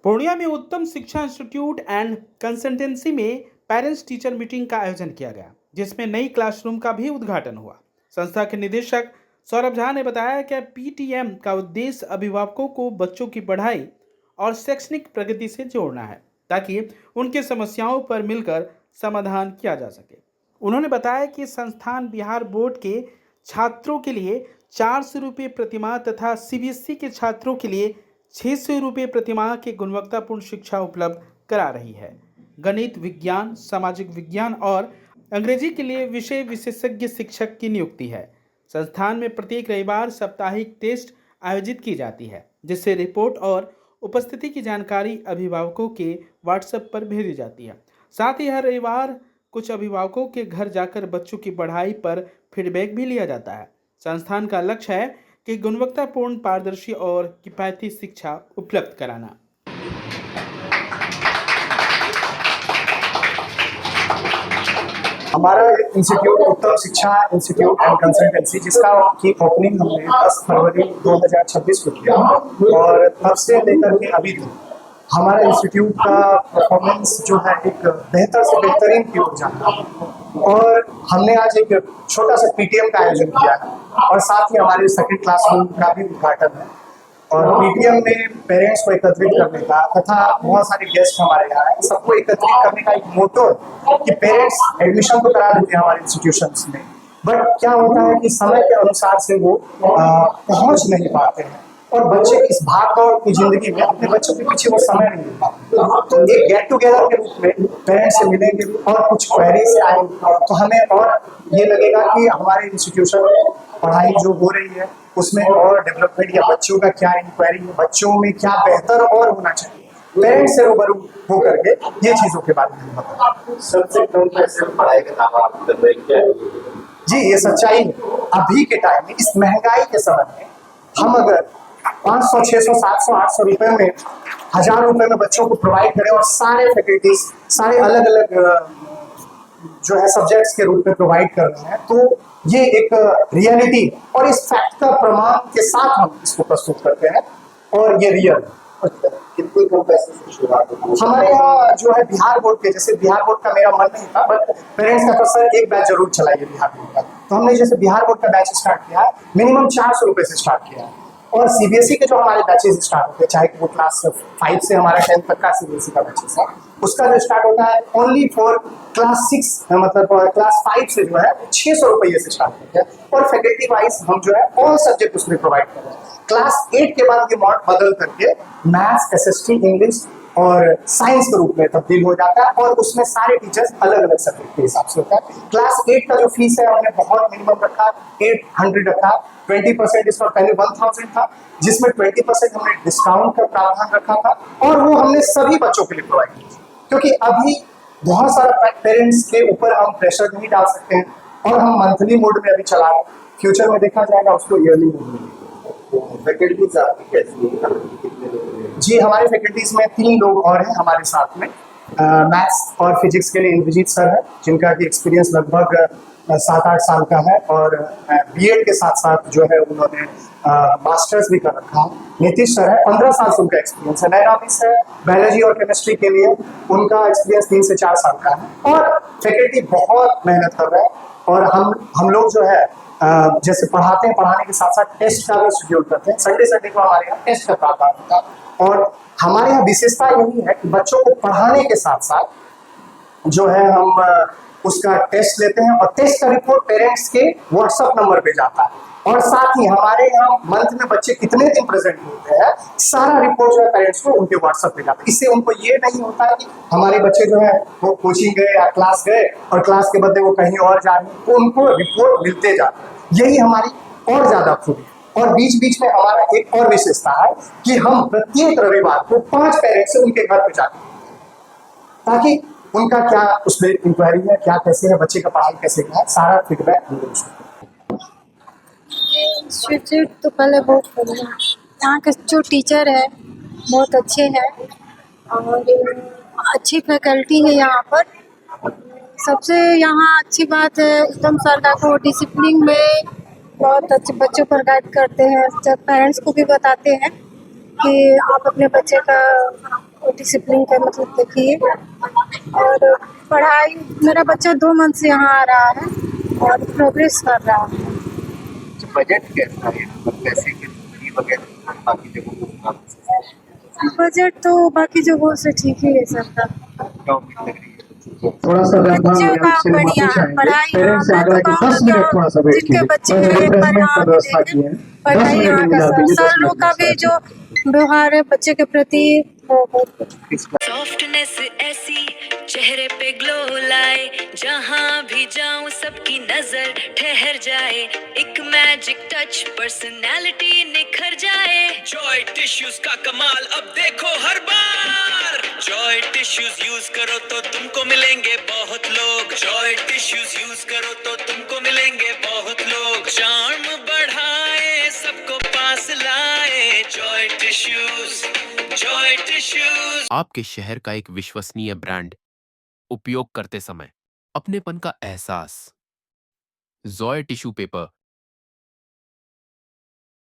पूर्णिया में उत्तम शिक्षा इंस्टीट्यूट एंड कंसल्टेंसी में पेरेंट्स टीचर मीटिंग का आयोजन किया गया, जिसमें नई क्लासरूम का भी उद्घाटन हुआ। संस्था के निदेशक सौरभ झा ने बताया कि पीटीएम का उद्देश्य अभिभावकों को बच्चों की पढ़ाई और शैक्षणिक प्रगति से जोड़ना है, ताकि उनकी समस्याओं पर मिलकर समाधान किया जा सके। उन्होंने बताया कि संस्थान बिहार बोर्ड के छात्रों के लिए 400 रुपये प्रतिमाह तथा सीबीएसई के छात्रों के लिए 600 रुपये प्रतिमाह की गुणवत्तापूर्ण शिक्षा उपलब्ध करा रही है। गणित, विज्ञान, सामाजिक विज्ञान और अंग्रेजी के लिए विषय विशेषज्ञ शिक्षक की नियुक्ति है। संस्थान में प्रत्येक रविवार साप्ताहिक टेस्ट आयोजित की जाती है, जिससे रिपोर्ट और उपस्थिति की जानकारी अभिभावकों के व्हाट्सएप पर भेजी जाती है। साथ ही हर रविवार कुछ अभिभावकों के घर जाकर बच्चों की पढ़ाई पर फीडबैक भी लिया जाता है। संस्थान का लक्ष्य है कि गुणवत्तापूर्ण, पारदर्शी और किफायती शिक्षा उपलब्ध कराना। हमारा इंस्टीट्यूट उत्तम शिक्षा इंस्टीट्यूट एंड कंसल्टेंसी, जिसका की ओपनिंग हमने 10 फरवरी 2026 को किया और तब से लेकर के अभी तक हमारा इंस्टीट्यूट का परफॉर्मेंस जो है एक बेहतर से बेहतरीन की ओर जा रहा है। और हमने आज एक छोटा सा पीटीएम का आयोजन किया है और साथ ही हमारे सेकंड क्लासरूम का भी उद्घाटन है। और पीटीएम में पेरेंट्स को एकत्रित करने का तथा बहुत सारे गेस्ट हमारे यहाँ हैं, सबको एकत्रित करने का एक मोटो है कि पेरेंट्स एडमिशन तो करा देते हैं हमारे इंस्टीट्यूशंस में, बट क्या होता है कि समय के अनुसार से वो पहुंच नहीं पाते हैं और बच्चे इस भाग दौड़ की जिंदगी में अपने बच्चों के पीछे वो समय नहीं मिल पाता। तो एक गेट टुगेदर के रूप में पेरेंट्स से मिलेंगे और कुछ क्वेरीज आएंगे तो हमें और ये लगेगा कि हमारे इंस्टीट्यूशन में पढ़ाई जो हो रही है उसमें और डेवलपमेंट या बच्चों का क्या इंक्वायरी है, बच्चों में क्या बेहतर और होना चाहिए, पेरेंट्स से रूबरू हो करके ये चीजों के बारे में बताओ। सबसे कम पैसे में पढ़ाई का दावा आप कर रहे हैं क्या? जी, ये सच्चाई है। अभी के टाइम में, इस महंगाई के समय में, हम अगर 500, 600, 700, 800 रुपए में, 1000 रुपए में बच्चों को प्रोवाइड करें और सारे फैकल्टीज सारे अलग अलग जो है सब्जेक्ट्स के रूप में प्रोवाइड कर रहे हैं, तो ये एक रियलिटी और इस फैक्ट का प्रमाण के साथ हम इसको प्रस्तुत करते हैं और ये रियल कितनी कम पैसे से शुरुआत होती है? हमारे यहाँ जो है बिहार बोर्ड के, जैसे बिहार बोर्ड का मेरा मन नहीं था, बट पेरेंट्स का तो सर एक बैच जरूर चलाइए बिहार बोर्ड का, तो हमने जैसे बिहार बोर्ड का बैच स्टार्ट किया है, मिनिमम 400 रुपए से स्टार्ट किया है। और सीबीएसई के जो हमारे बैचेस स्टार्ट होते हैं, चाहे वो क्लास 5 से हमारा 10 तक का सीबीएसई का बैचेस है, उसका जो स्टार्ट होता है ओनली फॉर क्लास 6, मतलब क्लास 5 से जो है 600 रुपये से स्टार्ट होते हैं और फैकल्टी वाइज हम जो है ऑल सब्जेक्ट उसमें प्रोवाइड कर रहे हैं। क्लास 8 के बाद ये मॉड बदल करके मैथ्स, एसएसटी, इंग्लिश और साइंस के रूप में तब्दील हो जाता है और उसमें सारे टीचर्स अलग अलग सब्जेक्ट के हिसाब से होता है। क्लास 8 का जो फीस है हमने बहुत मिनिमम रखा, 800 रखा, 20% इसका पहले 1000 था, जिसमें 20% हमने डिस्काउंट का प्रावधान रखा था और वो हमने सभी बच्चों के लिए प्रोवाइड किया, क्योंकि अभी बहुत सारा पेरेंट्स के ऊपर हम प्रेशर नहीं डाल सकते हैं और हम मंथली मोड में अभी चला रहे हैं। फ्यूचर में देखा जाएगा उसको ईयरली मोड में। फैकल्टीज आपकी कैसी है? कितने लोग? जी, हमारी फैकल्टीज में 3 लोग और हैं हमारे साथ में। मैथ्स और फिजिक्स के लिए इंद्रजीत सर है, जिनका की एक्सपीरियंस लगभग 7-8 साल का है और बीएड के साथ साथ जो है उन्होंने मास्टर्स भी कर रखा है। नीतीश सर है, 15 साल से उनका एक्सपीरियंस है। नैना मिस है, बायोलॉजी और केमिस्ट्री के लिए, उनका एक्सपीरियंस 3 से 4 साल का है और फैकल्टी बहुत मेहनत कर रहे हैं। और हम लोग जो है जैसे पढ़ाते हैं, पढ़ाने के साथ साथ टेस्ट का भी शेड्यूल करते हैं। संडे को हमारे यहाँ टेस्ट का प्रावधान होता है और हमारे यहाँ विशेषता यही है कि बच्चों को पढ़ाने के साथ साथ जो है हम उसका टेस्ट लेते हैं और टेस्ट का रिपोर्ट पेरेंट्स के व्हाट्सएप नंबर पे जाता है और साथ ही हमारे यहाँ मंथ में बच्चे कितने दिन प्रेजेंट होते हैं, सारा रिपोर्ट जो है पेरेंट्स को उनके व्हाट्सएप पे जाता है। इससे उनको ये नहीं होता है कि हमारे बच्चे जो है वो कोचिंग गए या क्लास गए और क्लास के बदले वो कहीं और जा रहे हैं, तो उनको रिपोर्ट मिलते जाते हैं। यही हमारी और ज्यादा खूबी है। और बीच बीच में हमारा एक और विशेषता है कि हम प्रत्येक रविवार को 5 पेरेंट्स से उनके घर पे जाते हैं, ताकि उनका क्या उसमें इंक्वायरी है, क्या कैसे है, बच्चे का पढ़ाई कैसे है, सारा फीडबैक हम लोग उसको। इंस्टीट्यूट तो पहले बहुत बढ़िया, यहाँ के जो टीचर है बहुत अच्छे हैं और अच्छी फैकल्टी है यहाँ पर। सबसे यहाँ अच्छी बात है उत्तम सर का, को डिसिप्लिन में बहुत अच्छे बच्चों पर गाइड करते हैं। जब पेरेंट्स को भी बताते हैं कि आप अपने बच्चे का डिसिप्लिन का मतलब देखिए। और पढ़ाई, मेरा बच्चा 2 मंथ से यहाँ आ रहा है और प्रोग्रेस कर रहा है। बजट कैसा है, मतलब पैसे की दूरी वगैरह बाकी जगहों के मुकाबले बजट तो बाकी जगहों से ठीक ही है सबका। क्या उम्मीद लग रही है बच्चों को? थोड़ा सा बच्चों का बढ़िया पढ़ाई यहाँ, पेरेंट्स से मैं तो आग्रह कि 10 कहूँगी मिनट थोड़ा सा वेट जिनके कीजिए। बच्चे बस एक बार रिफ्रेशमेंट यहाँ का व्यवस्था की है। 10 पढ़ाई मिनट यहाँ का इंतजार कीजिए, 10 सर लोग मिनट का भी जो व्यवहार है बच्चे के प्रति वो सॉफ्टनेस ऐसी चेहरे पे ग्लो लाए, जहाँ भी जाऊं सबकी नजर ठहर जाए, एक मैजिक टच पर्सनालिटी निखर जाए। जॉय टिश्यूज का कमाल अब देखो हर बार। जॉय टिश्यूज यूज करो तो तुमको मिलेंगे बहुत लोग। जॉय टिश्यूज यूज करो तो तुमको मिलेंगे बहुत लोग। चार्म बढ़ाए, सबको पास लाए। Joy tissues, Joy tissues. आपके शहर का एक विश्वसनीय ब्रांड, उपयोग करते समय अपनेपन का एहसास। Joy tissue paper